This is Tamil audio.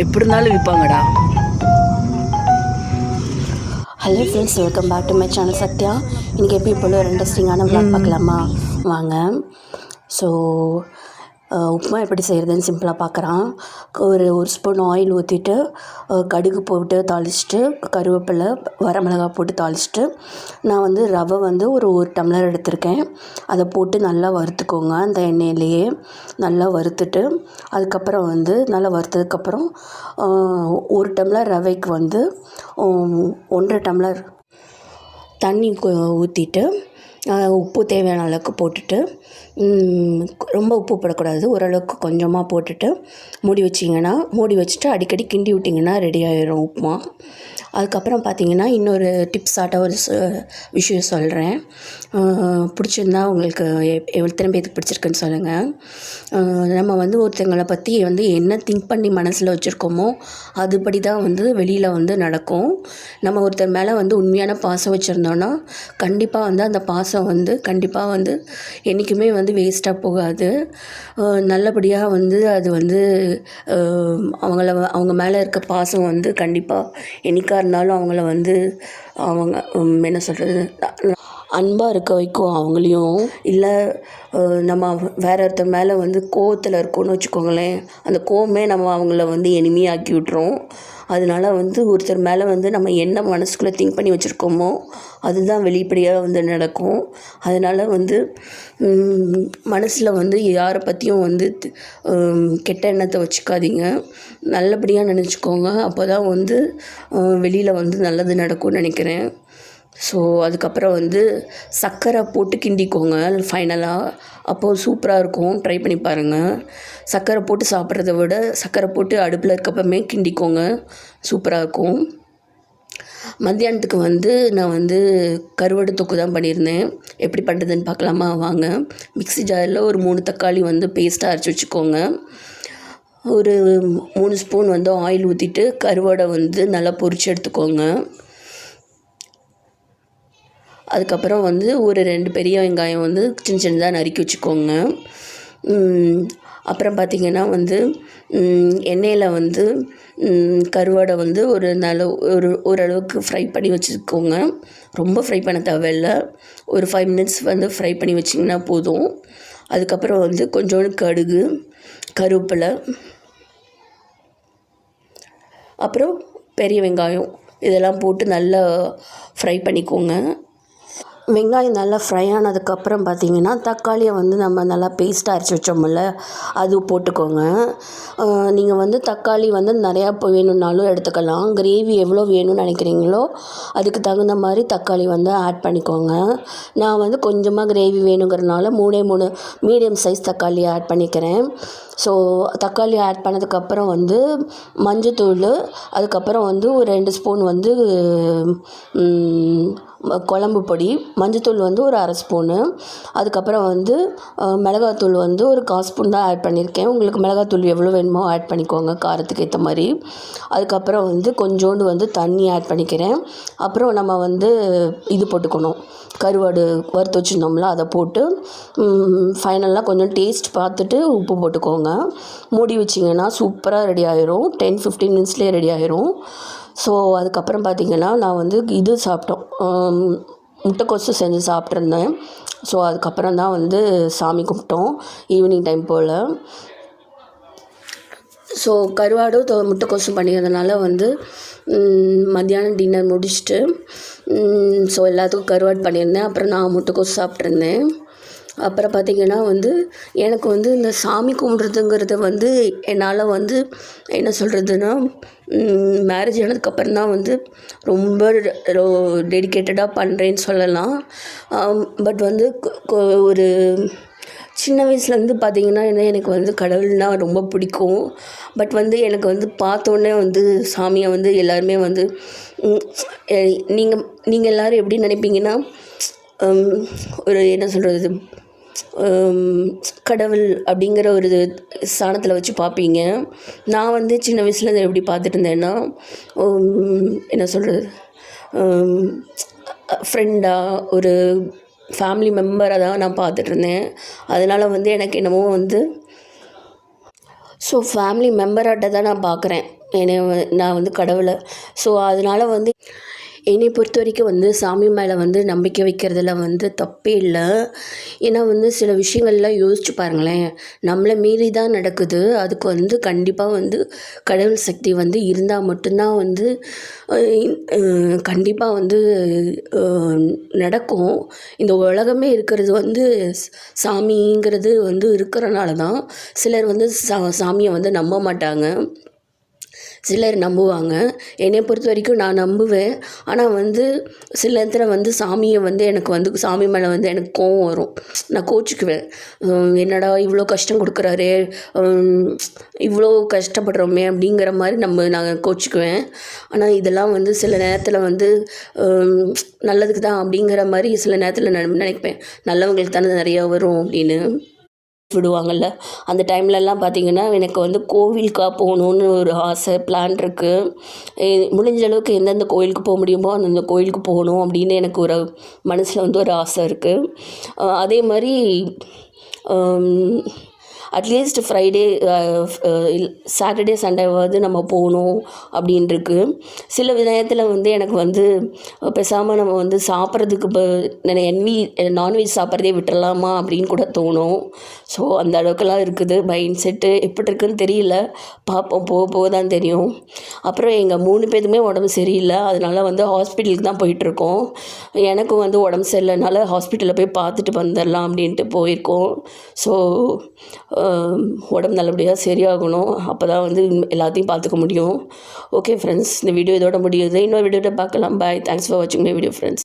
எப்படி இருந்தாலும் விற்பாங்கடா. Hello friends, welcome back to my channel Sathya. இன்றைக்கி எப்படி இப்போ ஒரு இன்ட்ரெஸ்டிங்கான விளாக் பார்க்கலாமா வாங்க. ஸோ உப்புமா எப்படி செய்கிறதுன்னு சிம்பிளாக பார்க்குறான். ஒரு ஸ்பூன் ஆயில் ஊற்றிட்டு கடுகு போட்டு தாளிச்சிட்டு கருவேப்பிலை வரமிளகாய் போட்டு தாளிச்சிட்டு நான் வந்து ரவை வந்து ஒரு டம்ளர் எடுத்திருக்கேன். அதை போட்டு நல்லா வறுத்துக்கோங்க. அந்த எண்ணெயிலேயே நல்லா வறுத்துட்டு அதுக்கப்புறம் வந்து நல்லா வறுத்ததுக்கப்புறம் 1 டம்ளர் ரவைக்கு வந்து 1.5 டம்ளர் தண்ணி ஊற்றிட்டு உப்பு தேவையான அளவுக்கு போட்டுட்டு, ரொம்ப உப்பு போடக்கூடாது, ஓரளவுக்கு கொஞ்சமாக போட்டுட்டு மூடி வச்சுட்டு அடிக்கடி கிண்டி விட்டிங்கன்னா ரெடி ஆகிடும் உப்புமா. அதுக்கப்புறம் பார்த்திங்கன்னா இன்னொரு டிப்ஸாட்ட ஒரு விஷயம் சொல்கிறேன். பிடிச்சிருந்தா உங்களுக்கு எத்தனை பேருக்கு பிடிச்சிருக்குன்னு சொல்லுங்கள். நம்ம வந்து ஒருத்தங்களை பற்றி வந்து என்ன திங்க் பண்ணி மனசில் வச்சுருக்கோமோ அதுபடி தான் வந்து வெளியில் வந்து நடக்கும். நம்ம ஒருத்தர் மேலே வந்து உண்மையான பாசம் வச்சுருந்தோன்னா கண்டிப்பாக வந்து அந்த பாசம் வந்து கண்டிப்பாக வந்து என்றைக்குமே வந்து வேஸ்ட்டாக போகாது. நல்லபடியாக வந்து அது வந்து அவங்க மேலே இருக்க பாசம் வந்து கண்டிப்பாக என்றைக்காக இருந்தாலும் அவங்கள வந்து அவங்க என்ன சொல்கிறது அன்பாக இருக்க வைக்கும் அவங்களையும். இல்லை நம்ம வேற ஒருத்தர் மேலே வந்து கோவத்தில் இருக்கோன்னு வச்சுக்கோங்களேன், அந்த கோவமே நம்ம அவங்கள வந்து எனிமியாக்கி விட்டுரும். அதனால வந்து ஒருத்தர் மேலே வந்து நம்ம என்ன மனசுக்குள்ளே திங்க் பண்ணி வச்சுருக்கோமோ அதுதான் வெளிப்படையாக வந்து நடக்கும். அதனால் வந்து மனசில் வந்து யாரை பற்றியும் வந்து கெட்ட எண்ணத்தை வச்சுக்காதீங்க, நல்லபடியாக நினச்சிக்கோங்க. அப்போ தான் வந்து வெளியில் வந்து நல்லது நடக்கும்னு நினைக்கிறேன். ஸோ அதுக்கப்புறம் வந்து சர்க்கரை போட்டு கிண்டிக்கோங்க ஃபைனலாக. அப்போது சூப்பராக இருக்கும், ட்ரை பண்ணி பாருங்கள். சர்க்கரை போட்டு சாப்பிட்றத விட சர்க்கரை போட்டு அடுப்பில் இருக்கப்பமே கிண்டிக்கோங்க, சூப்பராக இருக்கும். மத்தியானத்துக்கு வந்து நான் வந்து கருவாடு தொக்கு தான் பண்ணியிருந்தேன். எப்படி பண்ணுறதுன்னு பார்க்கலாமா வாங்க. மிக்ஸி ஜாரில் ஒரு 3 தக்காளி வந்து பேஸ்ட்டாக அரைச்சி வச்சுக்கோங்க. ஒரு 3 ஸ்பூன் வந்து ஆயில் ஊற்றிட்டு கருவாடை வந்து நல்லா பொரித்து எடுத்துக்கோங்க. அதுக்கப்புறம் வந்து ஒரு 2 பெரிய வெங்காயம் வந்து சின்னதாக நறுக்கி வச்சுக்கோங்க. அப்புறம் பார்த்திங்கன்னா வந்து எண்ணெயில் வந்து கருவாடை வந்து ஓரளவுக்கு ஃப்ரை பண்ணி வச்சுக்கோங்க. ரொம்ப ஃப்ரை பண்ண தேவையில்லை, ஒரு 5 மினிட்ஸ் வந்து ஃப்ரை பண்ணி வச்சிங்கன்னா போதும். அதுக்கப்புறம் வந்து கொஞ்சோண்டு கடுகு, கருவேப்பிலை, அப்புறம் பெரிய வெங்காயம் இதெல்லாம் போட்டு நல்லா ஃப்ரை பண்ணிக்கோங்க. வெங்காயம் நல்லா ஃப்ரை ஆனதுக்கப்புறம் பார்த்திங்கன்னா தக்காளியை வந்து நம்ம நல்லா பேஸ்ட்டாக அரைச்சி வச்சோம்ல அது போட்டுக்கோங்க. நீங்கள் வந்து தக்காளி வந்து நிறையா வேணும்னாலும் எடுத்துக்கலாம். கிரேவி எவ்வளோ வேணும்னு நினைக்கிறீங்களோ அதுக்கு தகுந்த மாதிரி தக்காளி வந்து ஆட் பண்ணிக்கோங்க. நான் வந்து கொஞ்சமாக கிரேவி வேணுங்கிறதுனால 3 மீடியம் சைஸ் தக்காளி ஆட் பண்ணிக்கிறேன். ஸோ தக்காளி ஆட் பண்ணதுக்கப்புறம் வந்து மஞ்சத்தூள், அதுக்கப்புறம் வந்து ஒரு 2 ஸ்பூன் வந்து குழம்பு பொடி, மஞ்சத்தூள் வந்து ஒரு 1/2 ஸ்பூனு, அதுக்கப்புறம் வந்து மிளகாத்தூள் வந்து ஒரு 1/4 ஸ்பூன் தான் ஆட் பண்ணியிருக்கேன். உங்களுக்கு மிளகாத்தூள் எவ்வளோ வேணுமோ ஆட் பண்ணிக்கோங்க காரத்துக்கு ஏற்ற மாதிரி. அதுக்கப்புறம் வந்து கொஞ்சோண்டு வந்து தண்ணி ஆட் பண்ணிக்கிறேன். அப்புறம் நம்ம வந்து இது போட்டுக்கணும், கருவாடு வறுத்து வச்சுருந்தோம்ல அதை போட்டு ஃபைனலாக கொஞ்சம் டேஸ்ட் பார்த்துட்டு உப்பு போட்டுக்கோங்க. மூடி வச்சிங்கன்னா சூப்பராக ரெடி ஆயிரும், 10-15 மினிட்ஸ்லேயே ரெடி ஆயிரும். ஸோ அதுக்கப்புறம் பார்த்திங்கன்னா நான் வந்து இது சாப்பிட்டோம், முட்டைக்கோசு செஞ்சு சாப்பிட்ருந்தேன். ஸோ அதுக்கப்புறம் தான் வந்து சாமி கும்பிட்டோம் ஈவினிங் டைம் போல். ஸோ கருவாடும் முட்டைக்கோசும் பண்ணிக்கிறதுனால வந்து மத்தியானம் டின்னர் முடிச்சுட்டு ஸோ எல்லாத்துக்கும் கருவாடு பண்ணியிருந்தேன். அப்புறம் நான் முட்டைக்கோசு சாப்பிட்ருந்தேன். அப்புறம் பார்த்திங்கன்னா வந்து எனக்கு வந்து இந்த சாமி கும்பிட்றதுங்கிறது வந்து என்னால் வந்து என்ன சொல்கிறதுன்னா மேரேஜ் ஆனதுக்கப்புறம் தான் வந்து ரொம்ப டெடிக்கேட்டடாக பண்ணுறேன்னு சொல்லலாம். பட் வந்து ஒரு சின்ன வயசுலேருந்து பார்த்திங்கன்னா எனக்கு வந்து கடவுள்னால் ரொம்ப பிடிக்கும். பட் வந்து எனக்கு வந்து பார்த்தோன்னே வந்து சாமியை வந்து எல்லாருமே வந்து நீங்கள் எல்லோரும் எப்படி நினைப்பீங்கன்னா ஒரு என்ன சொல்கிறது கடவுள் அப்படிங்கிற ஒரு ஸ்தானத்தில் வச்சு பார்ப்பீங்க. நான் வந்து சின்ன வயசுலேருந்து எப்படி பார்த்துட்டு இருந்தேன்னா என்ன சொல்கிறது ஃப்ரெண்டாக ஒரு ஃபேமிலி மெம்பரை தான் நான் பார்த்துட்ருந்தேன். அதனால் வந்து எனக்கு என்னமோ வந்து ஸோ ஃபேமிலி மெம்பராட்ட தான் நான் பார்க்குறேன். நான் வந்து கடவுளை. ஸோ அதனால் வந்து என்னை பொறுத்த வரைக்கும் வந்து சாமி மேலே வந்து நம்பிக்கை வைக்கிறதுல வந்து தப்பே இல்லை. ஏன்னா வந்து சில விஷயங்கள்லாம் யோசிச்சு பாருங்களேன், நம்மளை மீறி தான் நடக்குது. அதுக்கு வந்து கண்டிப்பாக வந்து கடவுள் சக்தி வந்து இருந்தால் மட்டும்தான் வந்து கண்டிப்பாக வந்து நடக்கும். இந்த உலகமே இருக்கிறது வந்து சாமிங்கிறது வந்து இருக்கிறனால தான் சிலர் வந்து சாமியை வந்து நம்ப மாட்டாங்க, சிலர் நம்புவாங்க. என்னை பொறுத்த வரைக்கும் நான் நம்புவேன். ஆனால் வந்து சில நேரத்தில் வந்து சாமியை வந்து எனக்கு வந்து சாமி மேலே வந்து எனக்கு கோவம் வரும். நான் கோச்சிக்குவேன். என்னடா இவ்வளோ கஷ்டம் கொடுக்குறாரே, இவ்வளோ கஷ்டப்படுறோமே அப்படிங்கிற மாதிரி நான் கோச்சிக்குவேன். ஆனால் இதெல்லாம் வந்து சில நேரத்தில் வந்து நல்லதுக்கு தான் அப்படிங்கிற மாதிரி சில நேரத்தில் நினைப்பேன். நல்லவங்களுக்கு தானே நிறையா வரும் அப்படின்னு விடுவாங்கள்ல, அந்த டைம்லலாம் பார்த்திங்கன்னா எனக்கு வந்து கோவிலுக்காக போகணுன்னு ஒரு ஆசை, பிளான் இருக்குது. முடிஞ்ச அளவுக்கு எந்தெந்த கோயிலுக்கு போக முடியுமோ அந்தந்த கோயிலுக்கு போகணும் அப்படின்னு எனக்கு ஒரு மனசில் வந்து ஒரு ஆசை இருக்குது. அதே மாதிரி அட்லீஸ்ட் ஃப்ரைடே சாட்டர்டே சண்டேவாவது நம்ம போகணும் அப்படின்ருக்கு. சில நேரத்தில் வந்து எனக்கு வந்து பேசாமல் நம்ம வந்து சாப்பிட்றதுக்கு நான்வெஜ் சாப்பிட்றதே விட்டுறலாமா அப்படின்னு கூட தோணும். ஸோ அந்த அளவுக்குலாம் இருக்குது மைண்ட் செட்டு. எப்படி இருக்குதுன்னு தெரியல, பார்ப்போம், போக போக தான் தெரியும். அப்புறம் எங்கள் 3 பேருக்குமே உடம்பு சரியில்லை, அதனால வந்து ஹாஸ்பிட்டலுக்கு தான் போயிட்டுருக்கோம். எனக்கும் வந்து உடம்பு சரியில்லைனால ஹாஸ்பிட்டலில் போய் பார்த்துட்டு வந்துடலாம் அப்படின்ட்டு போயிருக்கோம். ஸோ உடம்பு நல்லபடியாக சரியாகணும், அப்போ தான் வந்து எல்லாத்தையும் பார்த்துக்க முடியும். ஓகே ஃப்ரெண்ட்ஸ், இந்த வீடியோ இதோட முடியுது. இன்னொரு வீடியோவில் பார்க்கலாம். பாய். தேங்க்ஸ் ஃபார் வாட்சிங் மை வீடியோ ஃப்ரெண்ட்ஸ்.